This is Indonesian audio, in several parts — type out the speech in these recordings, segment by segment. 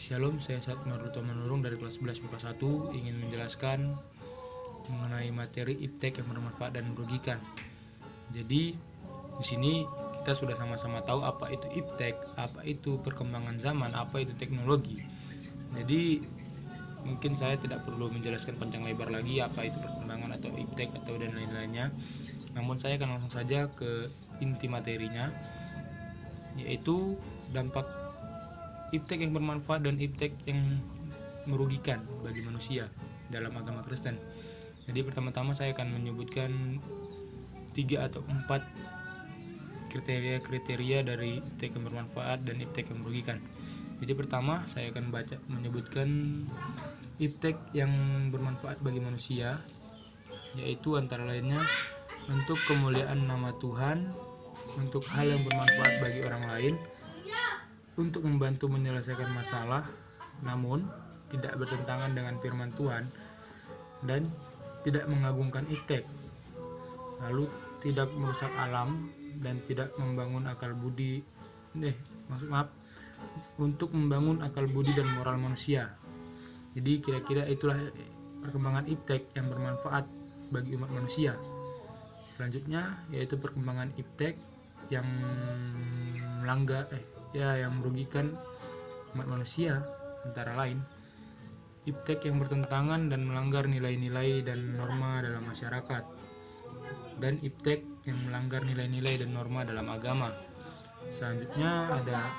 Shalom, saya Satmaruto Manurung dari kelas 11 MIPA 1 ingin menjelaskan mengenai materi iptek yang bermanfaat dan merugikan. Jadi di sini kita sudah sama-sama tahu apa itu iptek, apa itu perkembangan zaman, apa itu teknologi. Jadi mungkin saya tidak perlu menjelaskan panjang lebar lagi apa itu perkembangan atau iptek atau dan lain-lainnya. Namun saya akan langsung saja ke inti materinya, yaitu dampak iptek yang bermanfaat dan iptek yang merugikan bagi manusia dalam agama Kristen. Jadi pertama-tama saya akan menyebutkan 3 atau 4 kriteria dari iptek yang bermanfaat dan iptek yang merugikan. Jadi pertama saya akan menyebutkan iptek yang bermanfaat bagi manusia, yaitu antara lainnya untuk kemuliaan nama Tuhan, untuk hal yang bermanfaat bagi orang lain, untuk membantu menyelesaikan masalah namun tidak bertentangan dengan firman Tuhan, dan tidak mengagungkan iptek, lalu tidak merusak alam dan tidak membangun akal budi untuk membangun akal budi dan moral manusia. Jadi kira-kira itulah perkembangan iptek yang bermanfaat bagi umat manusia. Selanjutnya yaitu perkembangan iptek yang yang merugikan umat manusia, antara lain iptek yang bertentangan dan melanggar nilai-nilai dan norma dalam masyarakat, dan iptek yang melanggar nilai-nilai dan norma dalam agama. Selanjutnya ada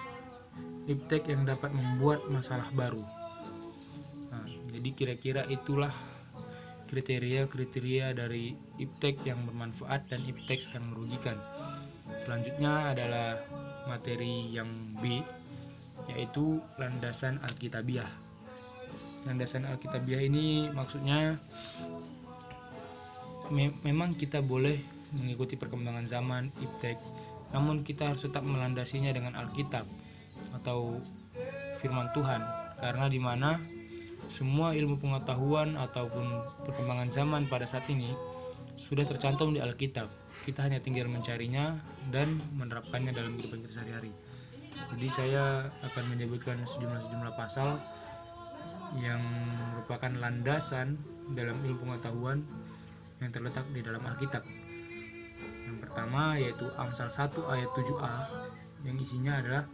iptek yang dapat membuat masalah baru. Jadi kira-kira itulah kriteria dari iptek yang bermanfaat dan iptek yang merugikan. Selanjutnya adalah materi yang B, yaitu landasan Alkitabiah. Landasan Alkitabiah ini maksudnya memang kita boleh mengikuti perkembangan zaman iptek, namun kita harus tetap melandasinya dengan Alkitab atau firman Tuhan, karena di mana semua ilmu pengetahuan ataupun perkembangan zaman pada saat ini sudah tercantum di Alkitab. Kita hanya tinggal mencarinya dan menerapkannya dalam kehidupan kita sehari-hari. Jadi saya akan menyebutkan sejumlah pasal yang merupakan landasan dalam ilmu pengetahuan yang terletak di dalam Alkitab. Yang pertama yaitu Amsal 1 ayat 7a, yang isinya adalah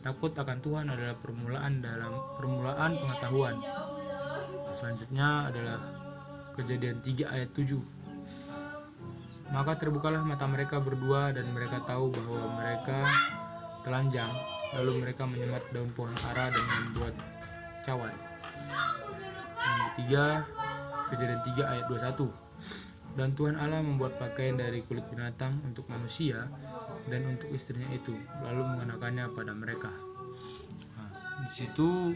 takut akan Tuhan adalah permulaan pengetahuan. Selanjutnya adalah Kejadian 3 ayat 7. Maka terbukalah mata mereka berdua dan mereka tahu bahwa mereka telanjang, lalu mereka menyemat daun pohon ara dan membuat cawan. Yang ketiga, Kejadian 3 ayat 21. Dan Tuhan Allah membuat pakaian dari kulit binatang untuk manusia dan untuk istrinya itu, lalu mengenakannya pada mereka. Di situ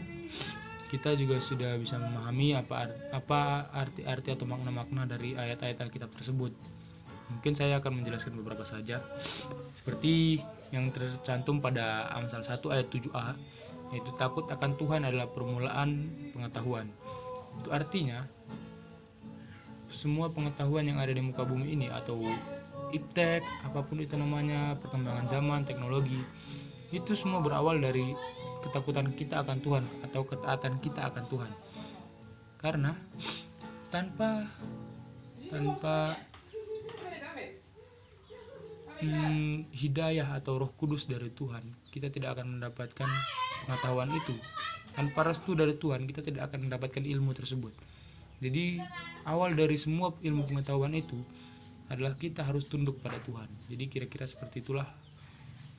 kita juga sudah bisa memahami apa arti-arti atau makna-makna dari ayat-ayat Alkitab tersebut. Mungkin saya akan menjelaskan beberapa saja, seperti yang tercantum pada Amsal 1 ayat 7a, yaitu takut akan Tuhan adalah permulaan pengetahuan. Itu artinya semua pengetahuan yang ada di muka bumi ini atau iptek, apapun itu namanya, perkembangan zaman, teknologi, itu semua berawal dari ketakutan kita akan Tuhan atau ketaatan kita akan Tuhan. Karena tanpa hidayah atau Roh Kudus dari Tuhan, kita tidak akan mendapatkan pengetahuan itu. Tanpa restu dari Tuhan, kita tidak akan mendapatkan ilmu tersebut. Jadi awal dari semua ilmu pengetahuan itu adalah kita harus tunduk pada Tuhan. Jadi kira-kira seperti itulah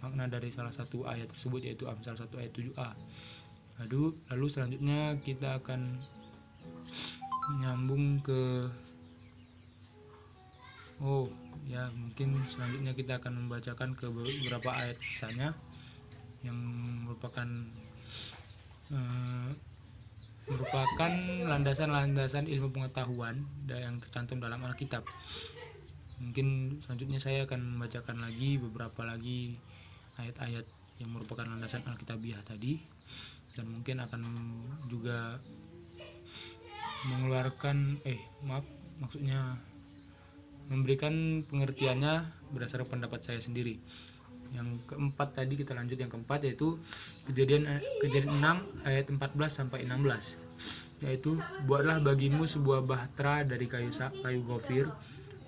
makna dari salah satu ayat tersebut, yaitu Amsal 1 ayat 7a. Lalu selanjutnya kita akan menyambung ke mungkin selanjutnya kita akan membacakan ke beberapa ayat sisanya yang merupakan landasan ilmu pengetahuan yang tercantum dalam Alkitab. Mungkin selanjutnya saya akan membacakan lagi beberapa ayat-ayat yang merupakan landasan Alkitabiah tadi, dan mungkin akan juga memberikan pengertiannya berdasarkan pendapat saya sendiri. Yang keempat tadi kita lanjut yang keempat, yaitu kejadian 6 ayat 14 sampai 16, yaitu buatlah bagimu sebuah bahtera dari kayu gofir.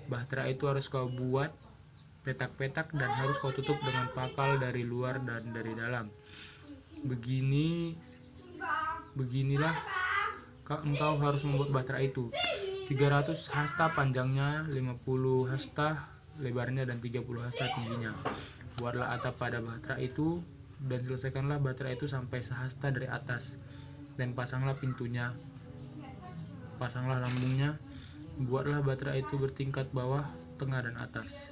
Bahtera itu harus kau buat petak-petak dan harus kau tutup dengan pakal dari luar dan dari dalam. Beginilah engkau harus membuat bahtera itu. 300 hasta panjangnya, 50 hasta lebarnya, dan 30 hasta tingginya. Buatlah atap pada bahtera itu dan selesaikanlah bahtera itu sampai sehasta dari atas, dan pasanglah pintunya, pasanglah lambungnya. Buatlah bahtera itu bertingkat bawah, tengah, dan atas.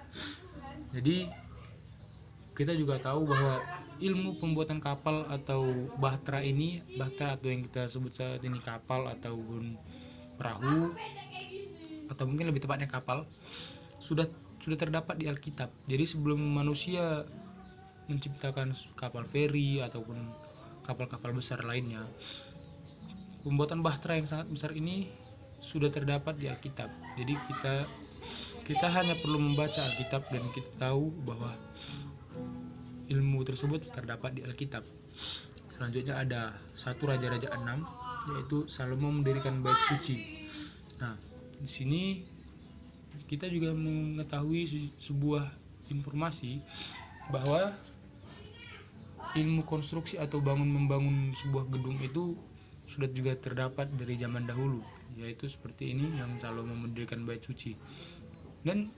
Jadi kita juga tahu bahwa ilmu pembuatan kapal atau bahtera atau yang kita sebut saat ini kapal ataupun perahu, atau mungkin lebih tepatnya kapal, sudah terdapat di Alkitab. Jadi sebelum manusia menciptakan kapal feri ataupun kapal-kapal besar lainnya, pembuatan bahtera yang sangat besar ini sudah terdapat di Alkitab. Jadi kita hanya perlu membaca Alkitab dan kita tahu bahwa ilmu tersebut terdapat di Alkitab. Selanjutnya ada 1 Raja-Raja 6, yaitu Salomo mendirikan bait suci. Nah, di sini kita juga mengetahui sebuah informasi bahwa ilmu konstruksi atau membangun sebuah gedung itu sudah juga terdapat dari zaman dahulu, yaitu seperti ini yang Salomo mendirikan bait suci. Dan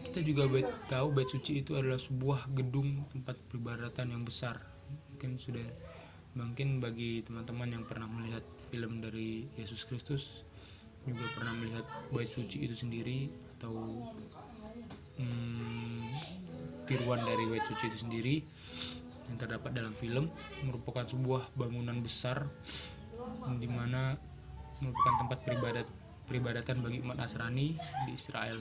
kita juga tahu bait suci itu adalah sebuah gedung tempat peribadatan yang besar. Mungkin bagi teman-teman yang pernah melihat film dari Yesus Kristus juga pernah melihat bait suci itu sendiri, atau tiruan dari bait suci itu sendiri yang terdapat dalam film. Merupakan sebuah bangunan besar di mana merupakan tempat peribadatan bagi umat Nasrani di Israel,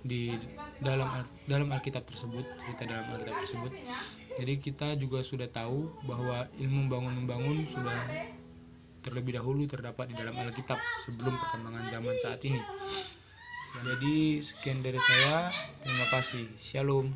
di dalam Alkitab tersebut, cerita dalam Alkitab tersebut. Jadi kita juga sudah tahu bahwa ilmu membangun sudah terlebih dahulu terdapat di dalam Alkitab sebelum perkembangan zaman saat ini. Jadi sekian dari saya, terima kasih, shalom.